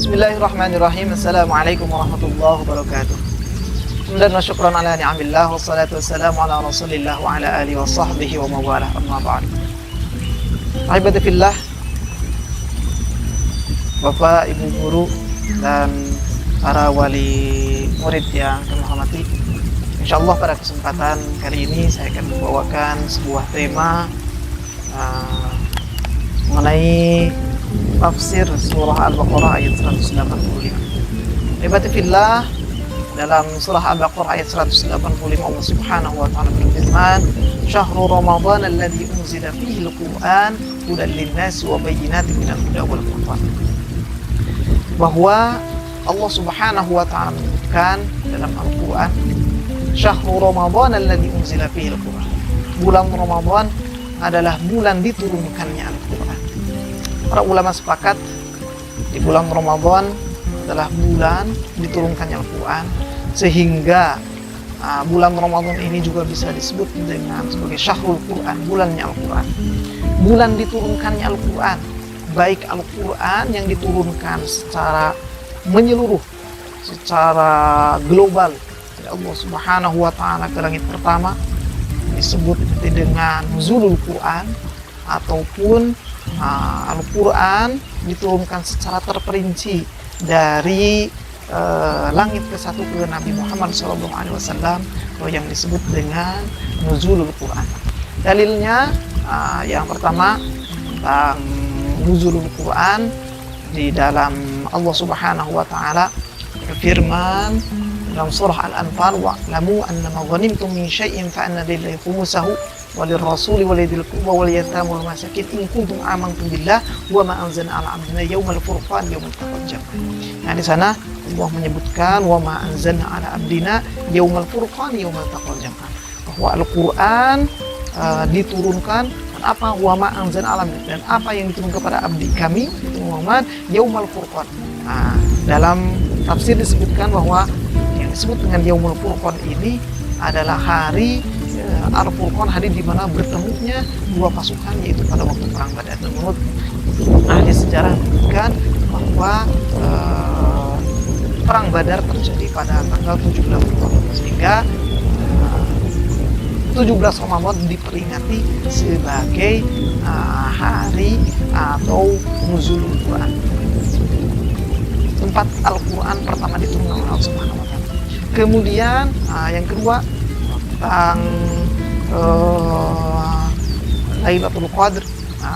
Bismillahirrahmanirrahim. Assalamualaikum warahmatullahi wabarakatuh. Hamdan wa syukran ala ni'amillah, wassalatu wassalamu ala rasulillah wa ala alihi wa sahbihi wa mawalah, amma ba'd. Ahibati fillah, Bapak, Ibu guru dan para wali murid yang kami hormati, insyaallah pada kesempatan kali ini saya akan membawakan sebuah tema mengenai tafsir surah Al-Baqarah ayat 185. Ahibati fillah, dalam surah Al-Baqarah ayat 185 Allah Subhanahu wa taala berfirman, "Syahrul Ramadan alladzi unzila fihi al-Qur'an hudan lin-nasi wa bayyinatin minal huda wal furqan." Bahwa Allah Subhanahu wa taala menyebutkan dalam Al-Qur'an, "Syahrul Ramadan alladzi unzila fihi al-Qur'an." Bulan Ramadan adalah bulan diturunkannya Al-Qur'an. Para ulama sepakat di bulan Ramadan adalah bulan diturunkannya Al-Quran, sehingga bulan Ramadan ini juga bisa disebut dengan sebagai Syahrul Quran, bulannya Al-Quran. Bulan diturunkannya Al-Quran, baik Al-Quran yang diturunkan secara menyeluruh, secara global dari Allah Subhanahu wa taala ke langit pertama, disebut dengan Nuzulul Quran, ataupun Al-Quran diturunkan secara terperinci dari langit ke satu ke Nabi Muhammad SAW, yang disebut dengan Nuzulul Quran. Dalilnya yang pertama tentang Nuzulul Quran di dalam Allah Subhanahu wa taala berfirman dalam surah Al-Anfal, "Wa'lamu annama ghanimtum min syai'in fa anna lillahi khumsahu walirrasuli walidil qurba wal yatama wal masakin in kuntum amantum billah wa ma anzalna ala abdina yaumal furqan yaumal taqal jam'an." Nah, di sana Allah menyebutkan wa ma anzalna ala abdina yaumal furqan yaumal taqal jam'an, bahwa Al-Qur'an diturunkan dan apa wa ma anzalna ala abdina, dan apa yang diturunkan kepada abdi kami itu Muhammad yaumal furqan. Nah, dalam tafsir disebutkan bahwa yang disebut dengan yaumul furqan ini adalah hari Al-Furqan, hari di mana bertemunya dua pasukan, yaitu pada waktu perang Badar. Menurut ahli sejarah menyebutkan bahwa perang Badar terjadi pada tanggal 17 Ramadan, sehingga 17 Ramadan diperingati sebagai hari atau Nuzulul Quran, tempat Al-Quran pertama diturunkan oleh Allah Subhanahu wa taala. Kemudian yang kedua tentang Lailatul Qadr,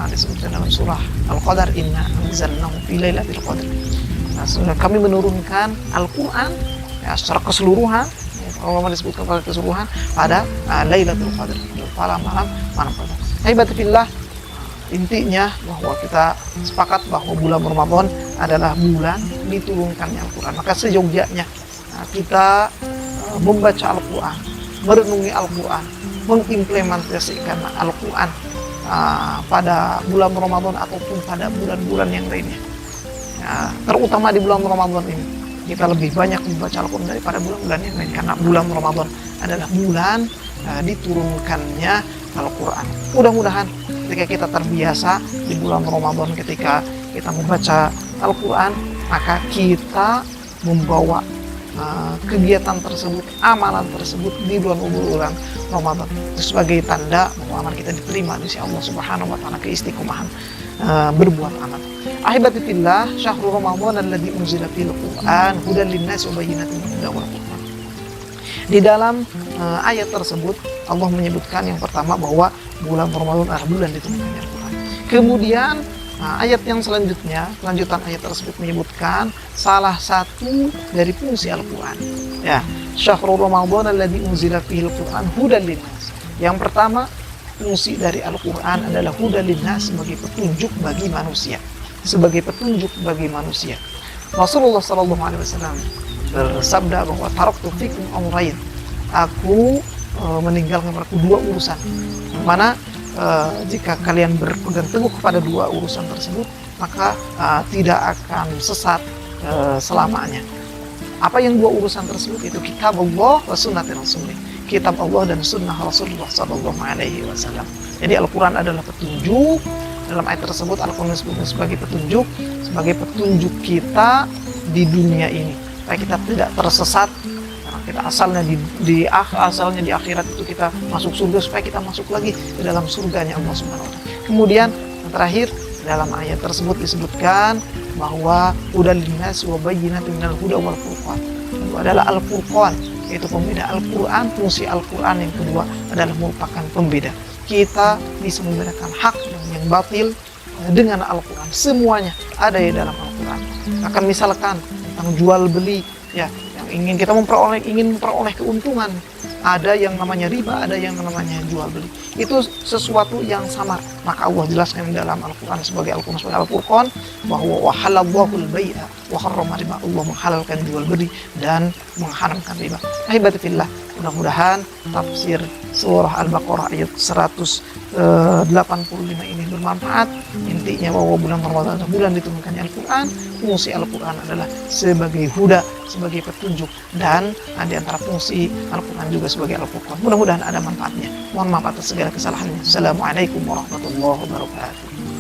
disebutkan dalam surah Al-Qadar, "Inna anzalnahu fi lailatul qadr." Nah, kami menurunkan Al-Quran secara keseluruhan, Allah disebutkan pada keseluruhan pada Lailatul Qadr, pada malam Qadar. Haibatillah, intinya bahwa kita sepakat bahwa bulan Ramadan adalah bulan diturunkannya Al-Quran. Maka seyogyanya kita membaca Al-Quran, merenungi Al-Quran, mengimplementasikan Al-Quran pada bulan Ramadan ataupun pada bulan-bulan yang lainnya. Terutama di bulan Ramadan ini kita lebih banyak membaca Al-Quran daripada bulan-bulan yang lain, karena bulan Ramadan adalah bulan diturunkannya Al-Quran. Mudah-mudahan ketika kita terbiasa di bulan Ramadan, ketika kita membaca Al-Quran, maka kita membawa kegiatan tersebut, amalan tersebut di bulan Ramadan itu sebagai tanda bahwa amal kita diterima di sisi Allah Subhanahu wa taala, keistiqomahan berbuat amal. Ahibati fillah, syahrul Ramadan alladzi unzila fil Qur'an hudan lin-nasi wa bayyinatin minal huda wal furqan. Di dalam ayat tersebut Allah menyebutkan yang pertama bahwa bulan Ramadan adalah bulan diturunkannya Al-Quran. Kemudian ayat yang selanjutnya, lanjutan ayat tersebut menyebutkan salah satu dari fungsi Al-Quran. Ya, syahrul Ramadan alladzi unzila fihil Qur'an hudan linnas. Yang pertama, fungsi dari Al-Quran adalah hudan linnas, sebagai petunjuk bagi manusia, sebagai petunjuk bagi manusia. Rasulullah sallallahu alaihi wasallam bersabda bahwa taraktu fikum amrayn, aku meninggalkan dua urusan, mana jika kalian berpegang teguh kepada dua urusan tersebut, maka tidak akan sesat selamanya. Apa yang dua urusan tersebut? Itu kitab Allah wa sunnah Rasulullah, kitab Allah dan sunnah Rasulullah sallallahu alaihi wasallam. Jadi Al-Quran adalah petunjuk. Dalam ayat tersebut Al-Quran disebut sebagai petunjuk kita di dunia ini, supaya kita tidak tersesat. Karena kita asalnya di akhirat itu kita masuk surga, supaya kita masuk lagi ke dalam surganya Allah Subhanahu wa taala. Kemudian yang terakhir, dalam ayat tersebut disebutkan bahwa hudal linnas wa bayyinatin minal huda wal furqan. Itu adalah Al-Furqan, yaitu pembeda Al-Quran. Fungsi Al-Quran yang kedua adalah merupakan pembeda. Kita bisa membedakan hak dan yang batil dengan Al-Quran. Semuanya ada di dalam Al-Quran. Akan misalkan tentang jual beli, ya, yang ingin memperoleh keuntungan, ada yang namanya riba, ada yang namanya jual beli. Itu sesuatu yang sama. Maka Allah jelaskan dalam Al-Quran sebagai Al-Furqan bahwa wahalallahu al-bai'a wa harrama riba. Allah menghalalkan jual beli dan mengharamkan riba. Ahibatifillah, mudah-mudahan tafsir surah Al-Baqarah ayat 185 ini bermanfaat. Intinya bahwa bulan Ramadan adalah bulan diturunkannya Al-Quran. Fungsi Al-Quran adalah sebagai huda, sebagai petunjuk, dan di antara fungsi Al-Quran juga sebagai Al-Furqan. Mudah-mudahan ada manfaatnya. Mohon maaf atas segala kesalahannya. Assalamualaikum warahmatullahi wabarakatuh.